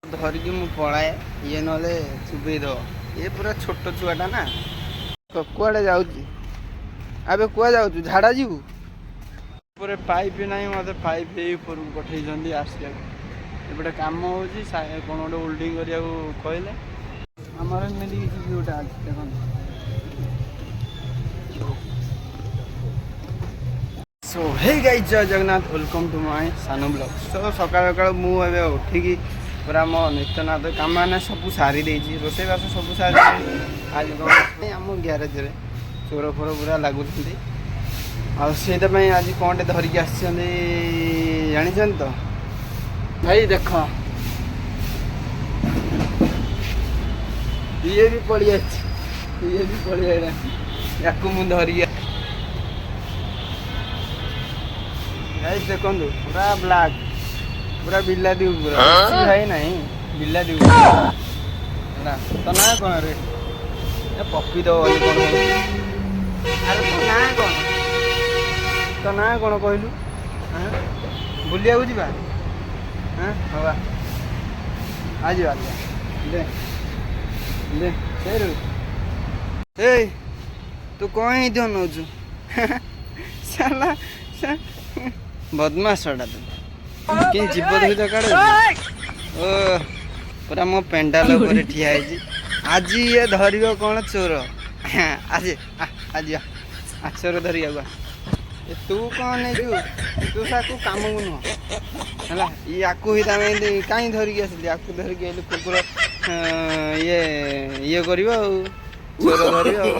ଧରିକି ମୁଁ ପଳାଏ ଇଏ ନହେଲେ ଚୁବେଇ ଦବ। ଇଏ ପୁରା ଛୋଟ ଛୁଆଟା ନା। କୁଆଡ଼େ ଯାଉଛି? ଆବେ କୁଆଡ଼େ ଯାଉଛୁ? ଝାଡ଼ା ଯିବୁ? ଉପରେ ପାଇପ୍ ନାହିଁ, ମୋତେ ପାଇପ୍ ଏଇ ଉପରକୁ ପଠେଇଛନ୍ତି ଆସିବାକୁ। ଏପଟେ କାମ ହେଉଛି, କ'ଣ ଗୋଟେ ହୋଲ୍ଡିଂ କରିବାକୁ କହିଲେ। ଆମର ଏମିତି କିଛି ଭିୟୁଟା ଅଛି ଦେଖନ୍ତୁ। ସୋ ହେ ଗାଇସ୍, ଜୟ Jagannath, welcome to my Sanu blog. ସକାଳୁ ସକାଳୁ ମୁଁ ଏବେ ଉଠିକି ପୁରା ମୋ ନିତ୍ୟନାଥ କାମ ସବୁ ସାରି ଦେଇଛି, ରୋଷେଇବାସ ସବୁ ସାରି ଦେଇଛି। ଆଜି କ'ଣ ଆମ ଗ୍ୟାରେଜରେ ଚୋର ଫୋର ପୁରା ଲାଗୁଛନ୍ତି, ଆଉ ସେଇଥିପାଇଁ ଆଜି କ'ଣଟେ ଧରିକି ଆସିଛନ୍ତି ଜାଣିଛନ୍ତି ତ ଭାଇ? ଦେଖ, ଇଏ ବି ପଳେଇ ଆସିଛି, ଇଏ ବି ପଳେଇ ଆସିଲାଣି। ୟାକୁ ମୁଁ ଧରିକି ଗାଇସ୍ ଦେଖନ୍ତୁ, ପୁରା ବ୍ଲାକ୍, ପୁରା ବିଲାତି ଉପରେ ଭାଇ ନାହିଁ, ବିଲାତି ଉପରେ ହେଲା। ତୋ ନାଁ କ'ଣ ରେ? ପପି ଦବ ବୋଲି କ'ଣ ହେଇଛି? ଆରେ ତୋ ନାଁ କ'ଣ? ତୋ ନାଁ କ'ଣ କହିଲୁ? ବୁଲିବାକୁ ଯିବା? ହବା, ଆ ଯିବା ଦେ ଦେ ସେରୁ। ଏଇ ତୁ କ'ଣ ହେଇଥିବ ନଉଛୁ? ସାଲା ବଦମାସଟା ତୁ କି ଜୀବ ଧୋଇତ କାଢ଼ୁ। ଓ ପୁରା ମୋ ପେଣ୍ଡାଲ ଉପରେ ଠିଆ ହେଇଛି। ଆଜି ଇଏ ଧରିବ କ'ଣ ଚୋର? ଆଜି ଆଜି ଚୋର ଧରିବାକୁ ତୁ କ'ଣ ନେଇଯିବୁ? ତୁ ତାକୁ କାମକୁ ନୁହଁ ହେଲା। ୟାକୁ ହିଁ ତମେ କାହିଁ ଧରିକି ଆସିଲି? ୟାକୁ ଧରିକି ଆସିଲି କୁକୁର ଇଏ କରିବ ଆଉ, ଚୋର ଧରିବ ଆଉ।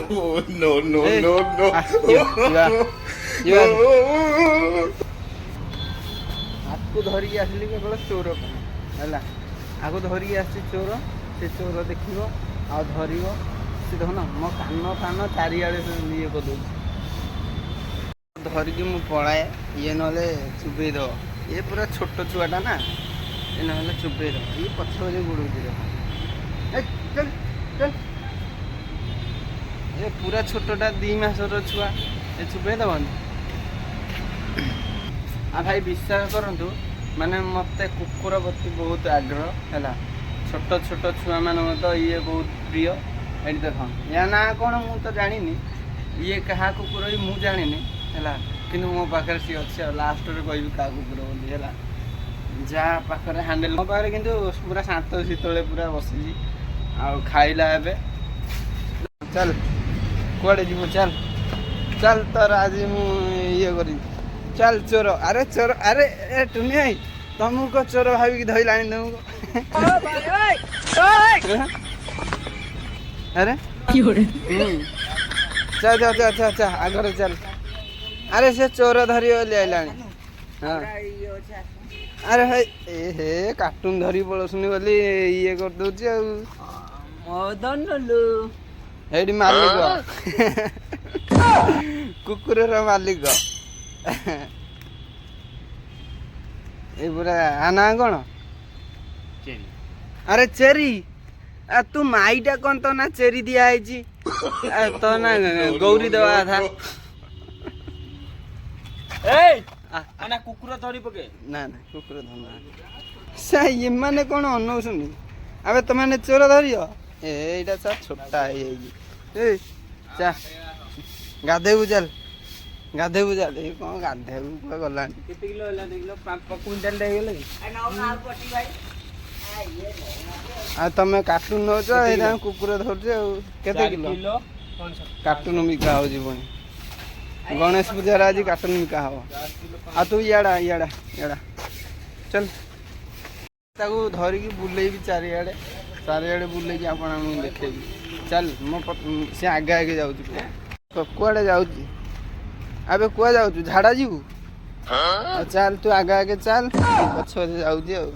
ଆକୁ ଧରିକି ଆସିଲି କେବଳ ଚୋର ପାଇଁ ହେଲା। ଆକୁ ଧରିକି ଆସିଛି ଚୋର, ସେ ଚୋର ଦେଖିବ ଆଉ ଧରିବ। ସେ ଦେଖୁନ ମୋ କାନ ଫାନ ଚାରିଆଡ଼େ ଇଏ କରିଦେଉଛି। ଧରିକି ମୁଁ ପଳାଏ ଇଏ ନହେଲେ ଚୁବେଇ ଦବ। ଇଏ ପୁରା ଛୋଟ ଛୁଆଟା ନା, ଇଏ ନହେଲେ ଚୁବେଇ ଦବ। ଇଏ ପଛ ପଛେ ଗୋଡ଼ଉଛି ଦେଖ। ଏ ପୁରା ଛୋଟଟା, 2 ମାସର ଛୁଆ, ଏ ଚୁବେଇ ଦବନି? ଆଉ ଭାଇ ବିଶ୍ୱାସ କରନ୍ତୁ, ମାନେ ମୋତେ କୁକୁର ପ୍ରତି ବହୁତ ଆଗ୍ରହ ହେଲା। ଛୋଟ ଛୋଟ ଛୁଆମାନଙ୍କ ତ ଇଏ ବହୁତ ପ୍ରିୟ। ଏଠି ଦେଖ, ୟା ନାଁ କ'ଣ ମୁଁ ତ ଜାଣିନି, ଇଏ କାହା କୁକୁର ବି ମୁଁ ଜାଣିନି ହେଲା। କିନ୍ତୁ ମୋ ପାଖରେ ସିଏ ଅଛି, ଆଉ ଲାଷ୍ଟରେ କହିବି କାହା କୁକୁର ବୋଲି ହେଲା। ଯାହା ପାଖରେ ହ୍ୟାଣ୍ଡେଲ୍, ମୋ ପାଖରେ କିନ୍ତୁ ପୁରା ଶାନ୍ତ ଶୀତଳେ ପୁରା ବସିଛି। ଆଉ ଖାଇଲା ଏବେ। ଚାଲ କୁଆଡ଼େ ଯିବୁ? ଚାଲ ଚାଲ, ତୋର ଆଜି ମୁଁ ଇଏ କରିବି। ଚାଲ ଚୋର, ଆରେ ଚୋର, ଆରେ ଏ ଟୁନି ଭାଇ, ତମକୁ କ'ଣ ଚୋର ଭାବିକି ଧଇଲାଣି ତମକୁ? ଆରେ ଚାଲ ଆଗରେ ଚାଲ। ଆରେ ସେ ଚୋର ଧରିବ ବୋଲି ଆଇଲାଣି। ହଁ ଆରେ ଭାଇ ହେ କାର୍ଟୁନ ଧରିକି ପଳଉଛନ୍ତି ବୋଲି ଇଏ କରିଦଉଛି ଆଉ। ଏଇଠି ମାଲିକ, କୁକୁରର ମାଲିକ। ଏଇ ପୁରା ଆ ନାଁ କ'ଣ? ଆରେ ଚେରି। ତୁ ମାଇଟା କ'ଣ ତୋ ନା ଚେରି ଦିଆ ହେଇଛି? ତୋ ନା ଗୌରୀ ଦେବା କଥା। କୁକୁର ଧରି ପକେ। ନା ନା କୁକୁର ଧର। ଏମାନେ କ'ଣ ଅନଉଛନ୍ତି? ଆବେ ତମାନେ ଚୋର ଧରିବ? ଏଇଟା ଚା ଛୋଟା ହେଇଯାଇଛି। ଏଇ ଚା ଗାଧେଇବୁ, ଚାଲ ଗାଧେଇବୁ, ଚାଲ। ଏଇ କ'ଣ ଗାଧେଇବୁ କୁଆ ଗଲାଣି? କେତେ କିଲୋ ହେଲା? 2 କିଲୋ 5 କୁଇଣ୍ଟାଲ ହେଇଗଲା କି? ଆଉ ତମେ କାର୍ଟୁନ ନଉଛ, ଏଇଟା କୁକୁର ଧରୁଛ ଆଉ। କେତେ କିଲୋ? କାର୍ଟୁନ ବିକା ହଉଛି ପୁଣି ଗଣେଶ ପୂଜାରେ। ଆଜି କାର୍ଟୁନ ବିକା ହବ। ଆଉ ତୁ ଇଆଡ଼ା ଚାଲ, ତାକୁ ଧରିକି ବୁଲେଇବି ଚାରିଆଡ଼େ ବୁଲେଇକି ଆପଣଙ୍କୁ ଦେଖେଇବି। ଚାଲ, ସେ ଆଗେ ଯାଉଛି। କୁଆଡ଼େ ଯାଉଛି? ଆବେ କୁଆଡ଼େ ଯାଉଛୁ? ଝାଡ଼ା ଯିବୁ? ଆଉ ଚାଲ, ତୁ ଆଗେ ଚାଲ, ପଛରେ ଯାଉଛି ଆଉ।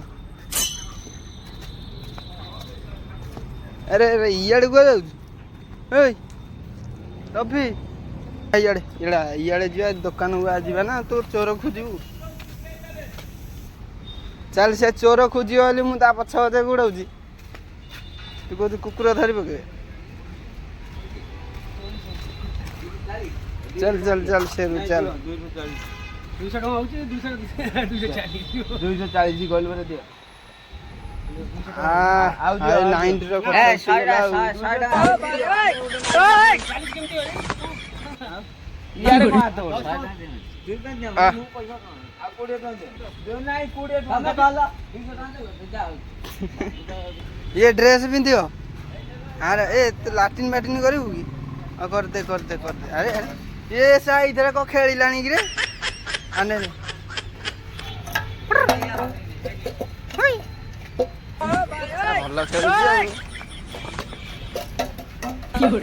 ଆରେ ଇଆଡ଼େ କୁଆଡ଼େ ଯାଉଛୁ? ଏଇ ରଫି, ଇଆଡ଼େ ଯିବା, ଦୋକାନକୁ ଯିବା ନା। ତୁ ଚୋର ଖୋଜିବୁ? ଚାଲ, ସେ ଚୋର ଖୋଜିବ ବୋଲି ମୁଁ ତା ପଛ ଗୋଡ଼ଉଛି। ତୁ କହୁଛୁ କୁକୁର ଧରି ପକେଇବେ? ଚାଲ ସେରୁ ଚାଲ। 200 ଟଙ୍କା ହଉଛି, 240 240 କହିଲି ବୋଧେ ଦିଅ। ଆଉ 90 ର ଖର୍ଚ୍ଚ ହେଇଗଲା ଆଉ। ଇଆଡେ କଣ ହାତ ବଢ? ଇଏ ଡ୍ରେସ ପିନ୍ଧିବ ଆରେ ଏ ଲାଟିନ୍ ବାଟିନ୍ କରିବୁ କି କରିଦେ ଆରେ ଇଏ ଏଇଥିରେ କଣ ଖେଳିଲାଣି କିରେ ଆନେ ଭଲ ଖେଳୁଛି ଆଉ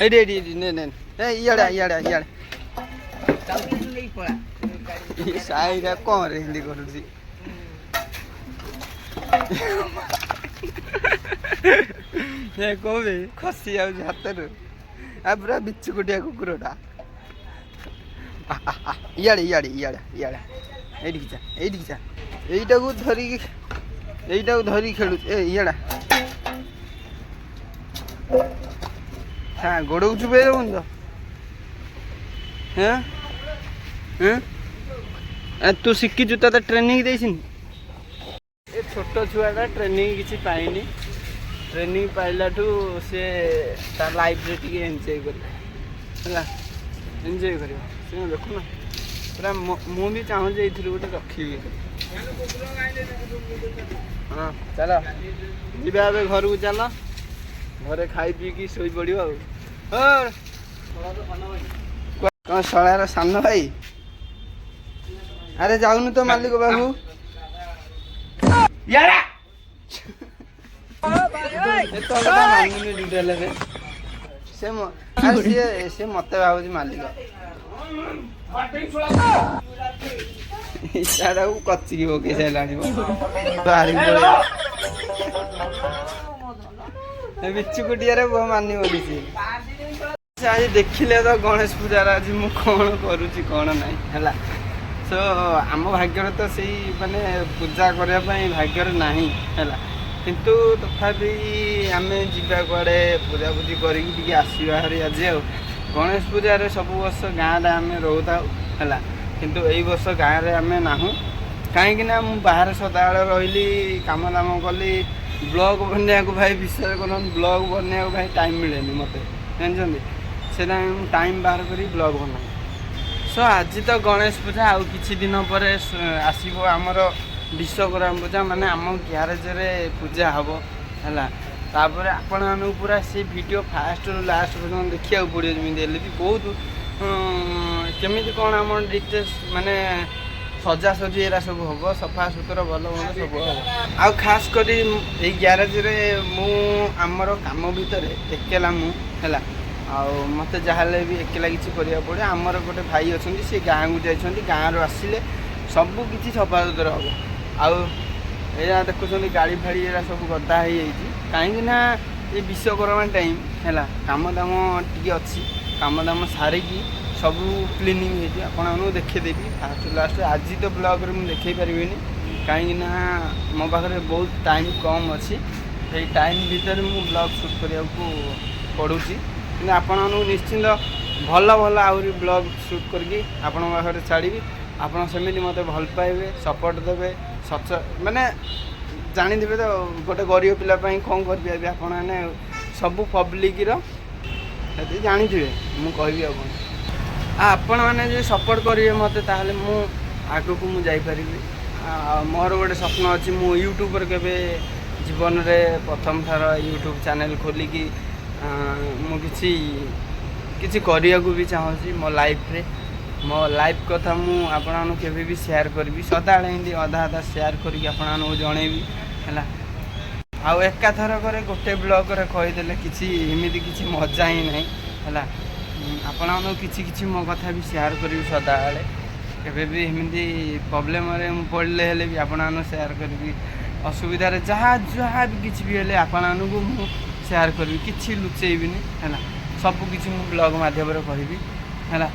ଏଇଠି ନେ ଇଆଡେ ସାଇରା କଣ ରେ ହିନ୍ଦୀ କରୁଛି କବି ଖସି ଯାଉଛି ହାତରୁ ଆଉ ପୁରା ବିଛୁକୁଟିଆ କୁକୁରଟା ଇଆଡେ ଏଇଠିକି ଯା ଏଇଟାକୁ ଧରିକି ଖେଳୁଛି ଏ ଇଆଡା ଗୋଡକୁ ଚୁପେଇ ଦେବୁନି ତ ତୁ ଶିଖିଛୁ ତତେ ଟ୍ରେନିଂ ଦେଇছিନି ଏ ଛୋଟ ଛୁଆଟା ଟ୍ରେନିଂ କିଛି ପାଇନି ଟ୍ରେନିଂ ପାଇଲାଠୁ ସେ ତା ଲାଇଫରେ ଟିକେ ଏନ୍ଜୟ କରିବ ହେଲା ଏନ୍ଜୟ କରିବ ସେ ଦେଖୁନ ପୁରା ମୁଁ ବି ଚାହୁଁଛି ଏଇଥିରୁ ଗୋଟେ ରଖିବି ହଁ ଚାଲ ଯିବା ଏବେ ଘରକୁ ଚାଲ ଘରେ ଖାଇ ପିଇକି ଶୋଇପଡ଼ିବ ଆଉ କ'ଣ ଶଳାର ସାନ ଭାଇ ଆରେ ଯାଉନୁ ତ ମାଲିକ ବାବୁ ସେ ମତେ ଭାବୁଛି ମାଲିକ ଇଶାଟାକୁ କଚିକି ପକେଇ ସାରିଲାଣି ବିଛୁକୁଟିଆରେ ମାନିବନି ସେ ଆଜି ଦେଖିଲେ ତ ଗଣେଶ ପୂଜାର ଆଜି ମୁଁ କ'ଣ କରୁଛି କ'ଣ ନାହିଁ ହେଲା ତ ଆମ ଭାଗ୍ୟରେ ତ ସେଇ ମାନେ ପୂଜା କରିବା ପାଇଁ ଭାଗ୍ୟରେ ନାହିଁ ହେଲା କିନ୍ତୁ ତଥାପି ଆମେ ଯିବା କୁଆଡ଼େ ପୂଜାପୂଜି କରିକି ଟିକେ ଆସିବା ହାରି ଆଜି ଆଉ ଗଣେଶ ପୂଜାରେ ସବୁ ବର୍ଷ ଗାଁରେ ଆମେ ରହୁଥାଉ ହେଲା କିନ୍ତୁ ଏଇ ବର୍ଷ ଗାଁରେ ଆମେ ନାହୁଁ କାହିଁକିନା ମୁଁ ବାହାରେ ସଦାବେଳେ ରହିଲି କାମ ଦାମ କଲି ବ୍ଲଗ୍ ବନେଇବାକୁ ଭାଇ ବିଶ୍ୱାସ କରନ୍ତୁ ବ୍ଲଗ୍ ବନେଇବାକୁ ଭାଇ ଟାଇମ୍ ମିଳେନି ମୋତେ ଜାଣିଛନ୍ତି ସେଇଟା ମୁଁ ଟାଇମ୍ ବାହାର କରି ବ୍ଲଗ୍ ବନାଏ ସୋ ଆଜି ତ ଗଣେଶ ପୂଜା ଆଉ କିଛି ଦିନ ପରେ ଆସିବ ଆମର ବିଶ୍ୱକର୍ମା ପୂଜା ମାନେ ଆମ ଗ୍ୟାରେଜରେ ପୂଜା ହେବ ହେଲା ତାପରେ ଆପଣମାନଙ୍କୁ ପୁରା ସେ ଭିଡ଼ିଓ ଫାଷ୍ଟରୁ ଲାଷ୍ଟ ପର୍ଯ୍ୟନ୍ତ ଦେଖିବାକୁ ପଡ଼ିବ ଯେମିତି ହେଲେ ବି ବହୁତ କେମିତି କ'ଣ ଆମ ଡିଟେଲ୍ସ ମାନେ ସଜାସଜି ଏରା ସବୁ ହେବ ସଫା ସୁତୁରା ଭଲ ସବୁ ହେବ ଆଉ ଖାସ୍ କରି ଏଇ ଗ୍ୟାରେଜରେ ମୁଁ ଆମର କାମ ଭିତରେ ଏକେଲା ମୁଁ ହେଲା ଆଉ ମୋତେ ଯାହାହେଲେ ବି ଏକେଲା କିଛି କରିବାକୁ ପଡ଼ିବ ଆମର ଗୋଟେ ଭାଇ ଅଛନ୍ତି ସେ ଗାଁକୁ ଯାଇଛନ୍ତି ଗାଁରୁ ଆସିଲେ ସବୁ କିଛି ସଫା ସୁତୁରା ହେବ ଆଉ ଏଇଆ ଦେଖୁଛନ୍ତି ଗାଡ଼ି ଫାଡ଼ି ଏରା ସବୁ ଗଦା ହେଇଯାଇଛି କାହିଁକିନା ଏ ବିଶ୍ୱକର୍ମା ଟାଇମ୍ ହେଲା କାମ ଦାମ ଟିକେ ଅଛି କାମ ଦାମ ସାରିକି ସବୁ କ୍ଲିନିଂ ହେଇଛି ଆପଣମାନଙ୍କୁ ଦେଖେଇଦେବି ଫାଷ୍ଟ ଲାଷ୍ଟ ଆଜି ତ ବ୍ଲଗ୍ରେ ମୁଁ ଦେଖେଇ ପାରିବିନି କାହିଁକିନା ମୋ ପାଖରେ ବହୁତ ଟାଇମ୍ କମ୍ ଅଛି ସେଇ ଟାଇମ୍ ଭିତରେ ମୁଁ ବ୍ଲଗ୍ ସୁଟ୍ କରିବାକୁ ପଡ଼ୁଛି କିନ୍ତୁ ଆପଣମାନଙ୍କୁ ନିଶ୍ଚିନ୍ତ ଭଲ ଆହୁରି ବ୍ଲଗ୍ ସୁଟ୍ କରିକି ଆପଣଙ୍କ ପାଖରେ ଛାଡ଼ିବି ଆପଣ ସେମିତି ମୋତେ ଭଲ ପାଇବେ ସପୋର୍ଟ ଦେବେ ମାନେ ଜାଣିଥିବେ ତ ଗୋଟେ ଗରିବ ପିଲା ପାଇଁ କ'ଣ କରିପାରିବେ ଆପଣମାନେ ସବୁ ପବ୍ଲିକର ଯଦି ଜାଣିଥିବେ ମୁଁ କହିବି ଆଉ କ'ଣ ଆପଣମାନେ ଯଦି ସପୋର୍ଟ କରିବେ ମୋତେ ତାହେଲେ ମୁଁ ଆଗକୁ ମୁଁ ଯାଇପାରିବି ଆଉ ମୋର ଗୋଟେ ସ୍ୱପ୍ନ ଅଛି ମୁଁ ୟୁଟ୍ୟୁବରେ କେବେ ଜୀବନରେ ପ୍ରଥମ ଥର ୟୁଟ୍ୟୁବ୍ ଚ୍ୟାନେଲ୍ ଖୋଲିକି ମୁଁ କିଛି କରିବାକୁ ବି ଚାହୁଁଛି ମୋ ଲାଇଫ୍ରେ ମୋ ଲାଇଫ୍ କଥା ମୁଁ ଆପଣମାନଙ୍କୁ କେବେ ବି ସେୟାର କରିବି ସଦାବେଳେ ଏମିତି ଅଧା ସେୟାର କରିକି ଆପଣମାନଙ୍କୁ ଜଣେଇବି ହେଲା ଆଉ ଏକାଥରକରେ ଗୋଟେ ବ୍ଲଗ୍ରେ କହିଦେଲେ କିଛି ଏମିତି କିଛି ମଜା ହିଁ ନାହିଁ ହେଲା ଆପଣମାନଙ୍କୁ କିଛି ମୋ କଥା ବି ସେୟାର କରିବି ସଦାବେଳେ କେବେ ବି ଏମିତି ପ୍ରୋବ୍ଲେମ୍ରେ ମୁଁ ପଡ଼ିଲେ ହେଲେ ବି ଆପଣମାନଙ୍କୁ ସେୟାର କରିବି ଅସୁବିଧାରେ ଯାହା ବି କିଛି ବି ହେଲେ ଆପଣମାନଙ୍କୁ ମୁଁ ସେୟାର କରିବି କିଛି ଲୁଚେଇବିନି ହେଲା ସବୁକିଛି ମୁଁ ବ୍ଲଗ୍ ମାଧ୍ୟମରେ କହିବି ହେଲା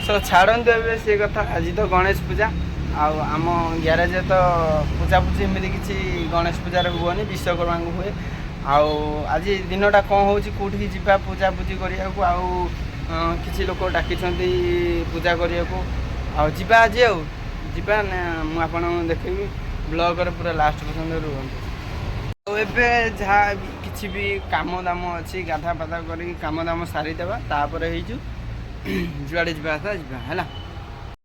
ସୋ ଛାଡ଼ନ୍ତୁ ଏବେ ସେ କଥା ଆଜି ତ ଗଣେଶ ପୂଜା ଆଉ ଆମ ଗ୍ୟାରେଜରେ ତ ପୂଜାପୂଜି ଏମିତି କିଛି ଗଣେଶ ପୂଜାରେ ହୁଏନି ବିଶ୍ୱକର୍ମାଙ୍କୁ ହୁଏ ଆଉ ଆଜି ଦିନଟା କ'ଣ ହେଉଛି କେଉଁଠିକି ଯିବା ପୂଜାପୂଜି କରିବାକୁ ଆଉ କିଛି ଲୋକ ଡାକିଛନ୍ତି ପୂଜା କରିବାକୁ ଆଉ ଯିବା ଆଜି ଆଉ ଯିବା ନା ମୁଁ ଆପଣଙ୍କୁ ଦେଖେଇବି ବ୍ଲଗରେ ପୁରା ଲାଷ୍ଟ ପର୍ଯ୍ୟନ୍ତ ରୁହନ୍ତୁ। ଆଉ ଏବେ ଯାହା କିଛି ବି କାମ ଦାମ ଅଛି ଗାଧା ପାଧା କରିକି କାମ ଦାମ ସାରିଦେବା, ତାପରେ ହେଇଛୁ ଯୁଆଡ଼େ ଯିବା କଥା ଯିବା ହେଲା।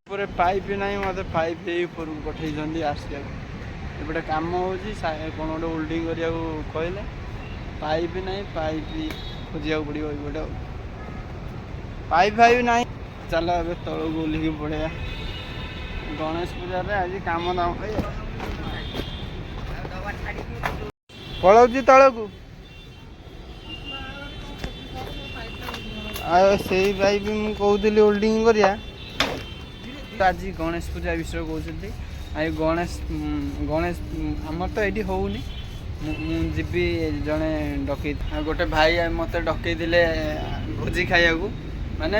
ଉପରେ ପାଇପ୍ ନାହିଁ, ମୋତେ ପାଇପ୍ ଏଇ ଉପରକୁ ପଠେଇଛନ୍ତି ଆସିବାକୁ। ଏପଟେ କାମ ହେଉଛି, କ'ଣ ଗୋଟେ ହୋଲ୍ଡିଂ କରିବାକୁ କହିଲେ, ପାଇପ୍ ନାହିଁ, ପାଇପ୍ ଖୋଜିବାକୁ ପଡ଼ିବ ଏଇପଟେ ଆଉ। ପାଇପ୍ ଫାଇପ୍ ନାହିଁ। ଚାଲ ଏବେ ତଳକୁ ଓହ୍ଲିକି ପଳେଇବା। ଗଣେଶ ପୂଜାରେ ଆଜି କାମ ଦାମ ପଳଉଛି ତଳକୁ। ଆଉ ସେଇ ପାଇପ୍ ମୁଁ କହୁଥିଲି ହୋଲ୍ଡିଂ କରିବା। ଆଜି ଗଣେଶ ପୂଜା ବିଷୟରେ କହୁଛନ୍ତି। ଆଉ ଗଣେଶ ଆମର ତ ଏଇଠି ହେଉନି। ମୁଁ ଯିବି, ଜଣେ ଡକେଇ ଆଉ ଗୋଟେ ଭାଇ ମୋତେ ଡକେଇଥିଲେ ଭୋଜି ଖାଇବାକୁ। ମାନେ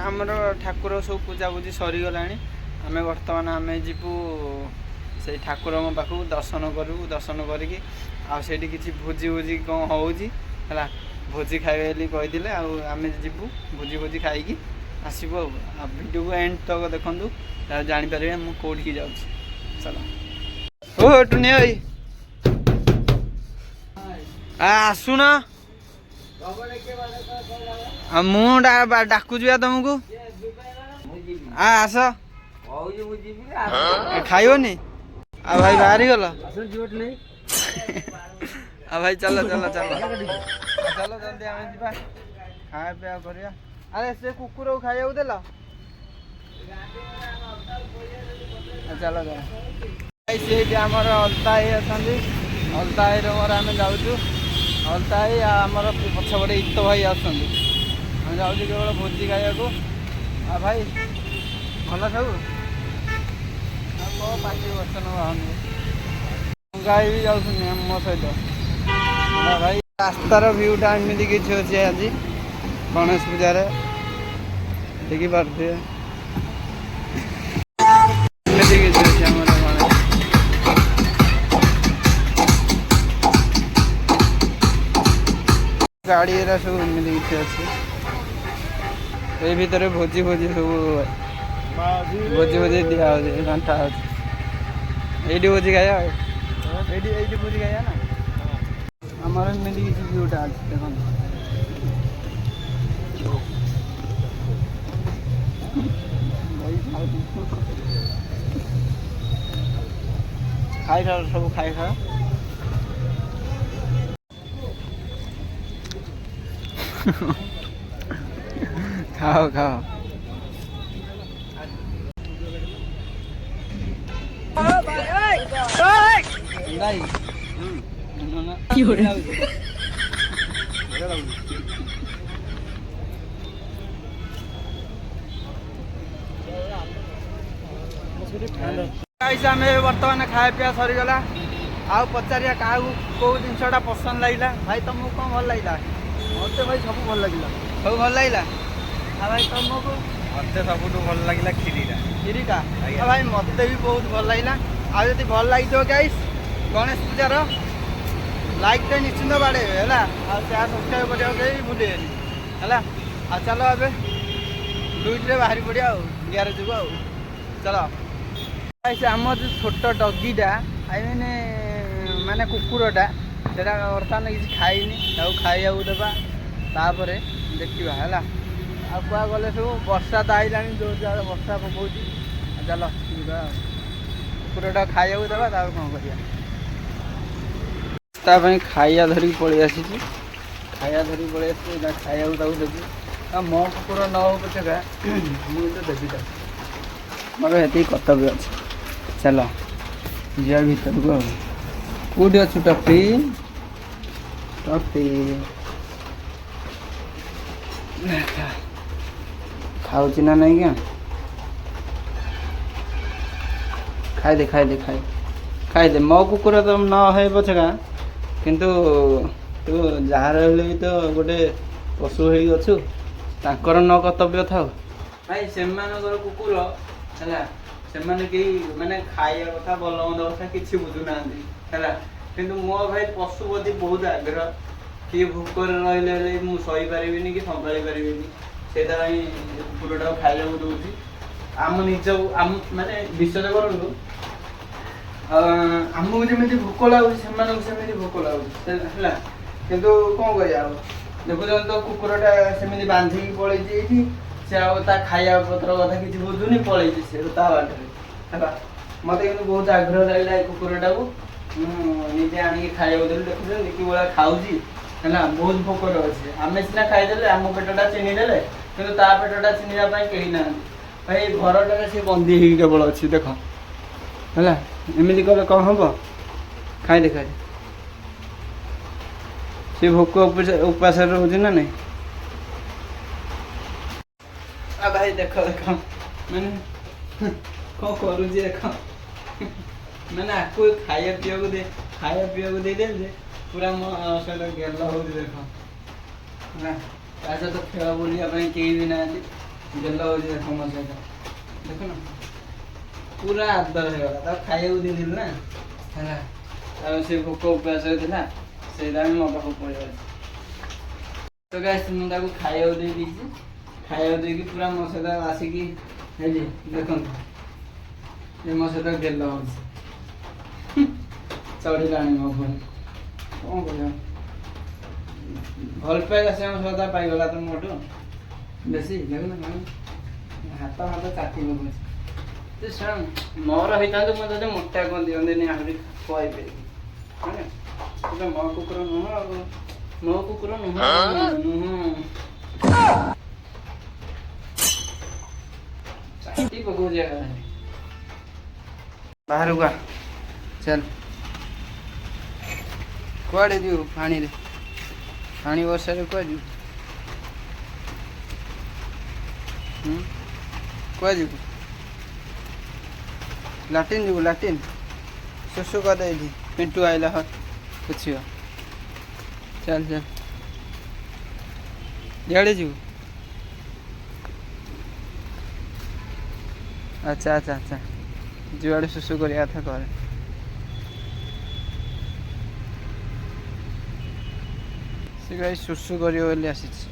ଆମର ଠାକୁର ସବୁ ପୂଜାପୂଜି ସରିଗଲାଣି। ଆମେ ଯିବୁ ସେଇ ଠାକୁରଙ୍କ ପାଖକୁ ଦର୍ଶନ କରିବୁ। ଦର୍ଶନ କରିକି ଆଉ ସେଇଠି କିଛି ଭୋଜି କ'ଣ ହେଉଛି ହେଲା, ଭୋଜି ଖାଇବେ ବୋଲି କହିଥିଲେ। ଆଉ ଆମେ ଯିବୁ ଭୋଜି ଖାଇକି ଆସିବୁ ଆଉ। ଭିଡ଼ିଓକୁ ଏଣ୍ଡ ତକ ଦେଖନ୍ତୁ, ଜାଣିପାରିବେ ମୁଁ କେଉଁଠିକି ଯାଉଛି। ଚାଲ। ଓ ଟୁନି ଭାଇ ଆସୁନ। ମୁଁ ଡାକୁଛି ବା ତମକୁ। ଆସ। ଖାଇବନି? ଆଉ ଭାଇ ବାହାରିଗଲ? ଆଉ ଭାଇ ଚାଲ ଜଲ୍ଦି ଆମେ ଯିବା, ଖାଇବା ପିଇବା କରିବା। ଆରେ ସେ କୁକୁରକୁ ଖାଇବାକୁ ଦେଲ? ଚାଲ ସେଇଠି ଆମର ଅଲତା ଭାଇ ଅଛନ୍ତି। ଅଲତା ଭାଇର ମୋର ଆମେ ଯାଉଛୁ। ଅଲତା ଭାଇ ଆମର ପଛପଟେ ଇତ ଭାଇ ଆସୁଛନ୍ତି। ଆମେ ଯାଉଛୁ କେବଳ ଭୋଜି ଖାଇବାକୁ। ଆଉ ଭାଇ ଭଲ ସବୁ? ଆଉ କ'ଣ ପାଟି ବଚନ ବାହାରୁନି। ଗାଈ ବି ଯାଉଛନ୍ତି ମୋ ସହିତ। ଭାଇ ରାସ୍ତାର ଭିୟୁଟା ଏମିତି କିଛି ଅଛି ଆଜି ଗଣେଶ ପୂଜାରେ, ଦେଖିପାରୁଥିବେ। ଏମିତି କିଛି ଅଛି ଆମର ଗଣେଶ। ଗାଡ଼ିରେ ସବୁ ଏମିତି କିଛି ଅଛି। ଏଇ ଭିତରେ ଭୋଜି ସବୁ ଭୋଜି ଦିଆ ହେଉଛି, ଘଣ୍ଟା ହେଉଛି। ଏଇଠି ଭୋଜି ଖାଇବା ଆଉ। ଏଇଠି ଭୋଜି ଖାଇବା ନା। ଆମର ଏମିତି କିଛି ଭିୟୁଟା ଅଛି ଦେଖନ୍ତୁ। ଖାଇଖାଅ ସବୁ ଖାଇଖାଅ। ଖାଅ। ଆମେ ବର୍ତ୍ତମାନ ଖାଇବା ପିଇବା ସରିଗଲା। ଆଉ ପଚାରିବା କାହାକୁ କେଉଁ ଜିନିଷଟା ପସନ୍ଦ ଲାଗିଲା। ଭାଇ ତମକୁ କ'ଣ ଭଲ ଲାଗିଲା? ମୋତେ ଭାଇ ସବୁ ଭଲ ଲାଗିଲା। ସବୁ ଭଲ ଲାଗିଲା। ଆଉ ଭାଇ ତମକୁ? ମୋତେ ସବୁଠୁ ଭଲ ଲାଗିଲା କ୍ଷୀରିଟା। ଆଉ ଭାଇ ମୋତେ ବି ବହୁତ ଭଲ ଲାଗିଲା। ଆଉ ଯଦି ଭଲ ଲାଗିଥିବ ଗାଇସ୍, ଗଣେଶ ପୂଜାର ଲାଇକ୍ଟା ନିଶ୍ଚିନ୍ତ ବାଡ଼େଇବେ ହେଲା। ଆଉ ସେୟାର ସବସ୍କ୍ରାଇବ୍ କରିବାକୁ କେହି ଭୁଲିବେନି ହେଲା। ଆଉ ଚାଲ ଏବେ ଦୁଇଟିରେ ବାହାରି ପଡ଼ିବା ଆଉ ଗ୍ୟାରେଜକୁ ଆଉ। ଚାଲ। ସେ ଆମର ଯେଉଁ ଛୋଟ ଡଗିଟା ମାନେ କୁକୁରଟା, ସେଇଟା ବର୍ତ୍ତମାନ କିଛି ଖାଇନି। ତାକୁ ଖାଇବାକୁ ଦେବା, ତାପରେ ଦେଖିବା ହେଲା। ଆଉ କୁଆ ଗଲେ ସବୁ ବର୍ଷା ତ ଆଇଲାଣି, ଯେଉଁ ଜାଗାରେ ବର୍ଷା ପକଉଛି। ଚାଲ ଯିବା ଆଉ। କୁକୁରଟା ଖାଇବାକୁ ଦେବା, ତାପରେ କ'ଣ କରିବା। ତା ପାଇଁ ଖାଇବା ଧରିକି ପଳେଇ ଆସିଛି। ଖାଇବାକୁ ତାକୁ ଦେବି। ଆଉ ମୋ କୁକୁର ନ ହଉ ପଛକା ମୁଁ ତ ଦେବି ତାକୁ। ମୋର ଏତିକି କର୍ତ୍ତବ୍ୟ ଅଛି। ଚାଲ ଯିବା ଭିତରକୁ ଆଉ। କେଉଁଠି ଅଛୁ ଟପି? ଖାଉଛି ନା ନାଇଁ କିଆ? ଖାଇଦେ। ମୋ କୁକୁର ତ ନ ହଏ ପଛକା, କିନ୍ତୁ ତୁ ଯାହା ରହିଲେ ବି ତ ଗୋଟେ ପଶୁ ହେଇକି ଅଛୁ। ତାଙ୍କର ନ କର୍ତ୍ତବ୍ୟ ଥାଉ। ଭାଇ ସେମାନଙ୍କର କୁକୁର ହେଲା, ସେମାନେ କେହି ମାନେ ଖାଇବା କଥା ଭଲ ମନ୍ଦ କଥା କିଛି ବୁଝୁନାହାନ୍ତି ହେଲା। କିନ୍ତୁ ମୋ ଭାଇ ପଶୁ ପ୍ରତି ବହୁତ ଆଗ୍ରହ। କିଏ ଭୋକରେ ରହିଲେ ମୁଁ ସହିପାରିବିନି କି ସମ୍ଭାଳି ପାରିବିନି, ସେଇଟା ପାଇଁ କୁକୁରଟାକୁ ଖାଇବାକୁ ଦେଉଛି। ଆମ ନିଜକୁ ମାନେ ବିଶ୍ୱାସ କରନ୍ତୁ, ଆମକୁ ଯେମିତି ଭୋକ ଲାଗୁଛି ସେମାନଙ୍କୁ ସେମିତି ଭୋକ ଲାଗୁଛି ହେଲା। କିନ୍ତୁ କ'ଣ କରିବା ଆଉ, ଦେଖୁଛନ୍ତି ତ କୁକୁରଟା ସେମିତି ବାନ୍ଧିକି ପଳେଇଛି ଏଇଠି। ସେ ଆଉ ତା ଖାଇବା ପତ୍ର କଥା କିଛି ବୁଝୁନି, ପଳେଇଛି ସେ ତା ବାଟରେ ହେଲା। ମୋତେ କିନ୍ତୁ ବହୁତ ଆଗ୍ରହ ଲାଗିଲା ଏ କୁକୁରଟାକୁ। ମୁଁ ନିଜେ ଆଣିକି ଖାଇବାକୁ ଦେଲି। ଦେଖୁଛନ୍ତି କି ଭଳିଆ ଖାଉଛି ହେଲା। ବହୁତ ଭୋକରେ ଅଛି। ଆମେ ସିନା ଖାଇଦେଲେ, ଆମ ପେଟଟା ଚିହ୍ନିଦେଲେ, କିନ୍ତୁ ତା ପେଟଟା ଚିହ୍ନିବା ପାଇଁ କେହି ନାହାନ୍ତି। ଭାଇ ଘରଟାରେ ସେ ବନ୍ଦୀ ହେଇକି କେବଳ ଅଛି ଦେଖ ହେଲା। ଏମିତି କଲେ କ'ଣ ହବ? ଖାଇଦେ ଖାଇଦେ। ସେ ଭୋକ ଉପାସରେ ରହୁଛି ନା ନାଇଁ। ଆଉ ଭାଇ ଦେଖ ଦେଖ ମାନେ କ'ଣ କରୁଛି ଦେଖ। ମାନେ ଆକୁ ଖାଇବା ପିଇବାକୁ ଦେଇଦେଲି ଯେ ପୁରା ମୋ ସହିତ ଗେଲ ହଉଛି ଦେଖ ହେଲା। ତା ସହିତ ଖେଳ ବୁଲିବା ପାଇଁ କେହି ବି ନାହାନ୍ତି, ଗେଲ ହଉଛି ଦେଖ ମୋ ସହିତ। ଦେଖୁନ ପୁରା ଆଦର ହେଇଗଲା। ତାକୁ ଖାଇବାକୁ ଦେଇଥିଲି ନା ହେଲା। ଆଉ ସେ ଭୋକ ଉପାସରେ ଥିଲା, ସେଇଟା ବି ମୋ ପାଖକୁ ପଳେଇ ଆସିଛି। ତ ଗାଇସ୍ ମୁଁ ତାକୁ ଖାଇବାକୁ ଦେଇ ଦେଇଛି। ଖାଇବାକୁ ଦେଇକି ପୁରା ମୋ ସହିତ ଆସିକି ହେଇଛି ଦେଖନ୍ତୁ, ଏ ମୋ ସହିତ ଗେଲ ହଉଛି। ଚଢ଼ିଲାଣି ମୋ ଉପରେ। କ'ଣ କରିବା, ଭଲ ପାଇବା ସେ ମୋ ସହିତ ପାଇଗଲା ତ ମୋଠୁ ବେଶୀ। ଦେଖୁନ ହାତ ଚାଟି ପକଉଛି। ମୋର ହେଇଥାନ୍ତୁ ମୁଁ ତତେ ମୋଟା କ'ଣ ଦିଅନ୍ତିନି ଆହୁରି କହିପାରିବି। ମୋ କୁକୁର ନୁହଁ ଆଉ, ମୋ କୁକୁର ନୁହଁ। ଚାଟି ପକଉଛି ବାହାରକୁ ଆ। ଚାଲ କୁଆଡ଼େ ଯିବୁ? ପାଣିରେ ପାଣି ବର୍ଷାରେ କୁଆଡ଼େ ଯିବୁ? କୁଆଡ଼େ ଯିବୁ? ଲାଟିନ୍ ଯିବୁ? ଲାଟିନ୍ ଶୁଶୁ କରିଦେ ଏଇଠି। ପିଣ୍ଟୁ ଆଇଲା ହଟ୍ ପୁଛିବ। ଚାଲ ଚାଲ ଇଆଡ଼େ ଯିବୁ? ଆଚ୍ଛା ଆଚ୍ଛା ଆଚ୍ଛା, ଯୁଆଡ଼େ ଶୁଶୁ କରିବା କଥା କରେ। ସେ ଗାଈ ଶୁଶୁ କରିବ ବୋଲି ଆସିଛି।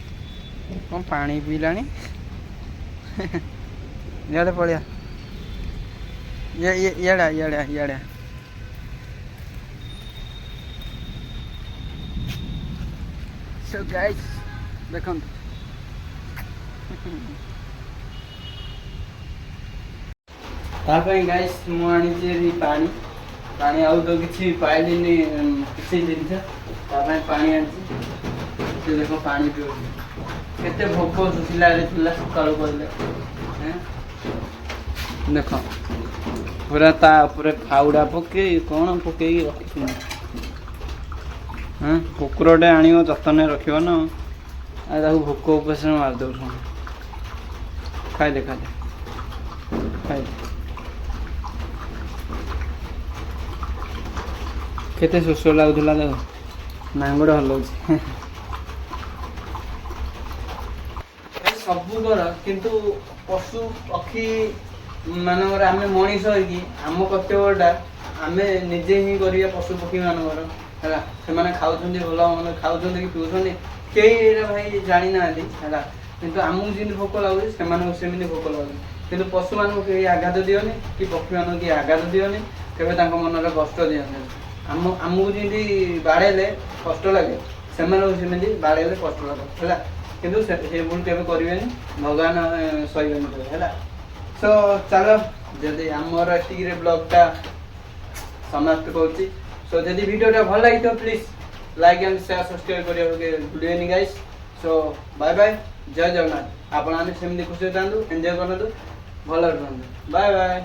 କ'ଣ ପାଣି ପିଇଲାଣି? ଇଆଡ଼େ ପଳେଇଆ। ଇଆଡ଼େ So guys, ଦେଖନ୍ତୁ ତା ପାଇଁ ଗାଇସ୍ ମୁଁ ଆଣିଛି ପାଣି। ଆଉ ତ କିଛି ପାଇଲିନି, କିଛି ଜିନିଷ। ତା ପାଇଁ ପାଣି ଆଣିଛି। ସେ ଦେଖ ପାଣି ପିଉଛି। କେତେ ଭୋକ ଶୁଖିଲାରେ ଥିଲା ସକାଳୁ କହିଲେ। ଦେଖ ପୁରା ତା ଉପରେ ଫାଉଡ଼ା ପକେଇ କ'ଣ ପକେଇକି ରଖିଛନ୍ତି। କୁକୁରଟେ ଆଣିବ ଯତ୍ନରେ ରଖିବ ନା। ଆଉ ତାକୁ ଭୋକ ଉପାସରେ ମାରି ଦେଉଛନ୍ତି। ଖାଇଦେ କେତେ ଶୋଷ ଲାଗୁଥିଲା ଦେଖ, ନାଙ୍ଗୁଡ଼ ହଲଉଛି। ସବୁ କର, କିନ୍ତୁ ପଶୁ ପକ୍ଷୀ ମାନଙ୍କର ଆମେ ମଣିଷ ହେଇକି ଆମ କର୍ତ୍ତବ୍ୟଟା ଆମେ ନିଜେ ହିଁ କରିବା। ପଶୁ ପକ୍ଷୀ ମାନଙ୍କର ହେଲା, ସେମାନେ ଖାଉଛନ୍ତି ଭଲ ମନ୍ଦ, ଖାଉଛନ୍ତି କି ପିଉଛନ୍ତି, କେହି ଏଇଟା ଭାଇ ଜାଣିନାହାନ୍ତି ହେଲା। କିନ୍ତୁ ଆମକୁ ଯେମିତି ଭୋକ ଲାଗୁଛି ସେମାନଙ୍କୁ ସେମିତି ଭୋକ ଲାଗୁଛି। କିନ୍ତୁ ପଶୁମାନଙ୍କୁ କେହି ଆଘାତ ଦିଅନି, କି ପକ୍ଷୀମାନଙ୍କୁ କେହି ଆଘାତ ଦିଅନି, କେବେ ତାଙ୍କ ମନରେ କଷ୍ଟ ଦିଅନ୍ତି। ଆମକୁ ଯେମିତି ବାଡ଼େଇଲେ କଷ୍ଟ ଲାଗେ, ସେମାନଙ୍କୁ ସେମିତି ବାଡ଼େଇଲେ କଷ୍ଟ ଲାଗେ ହେଲା। କିନ୍ତୁ ସେ ଭୁଲ କେବେ କରିବେନି, ଭଗବାନ ସହିବେନି କେବେ ହେଲା। ସୋ ଚାଲ, ଯଦି ଆମର ଏତିକିରେ ବ୍ଲଗ୍ଟା ସମାପ୍ତ କରୁଛି। ସୋ ଯଦି ଭିଡ଼ିଓଟା ଭଲ ଲାଗିଥିବ please like and share subscribe କରିବାକୁ ଭୁଲିବେନି ଗାଇସ୍। ସୋ ବାଏ ବାଏ, ଜୟ ଜଗନ୍ନାଥ। ଆପଣମାନେ ସେମିତି ଖୁସିରେ ଥାନ୍ତୁ, ଏନ୍ଜୟ କରନ୍ତୁ, ଭଲରେ ରୁହନ୍ତୁ। Bye bye.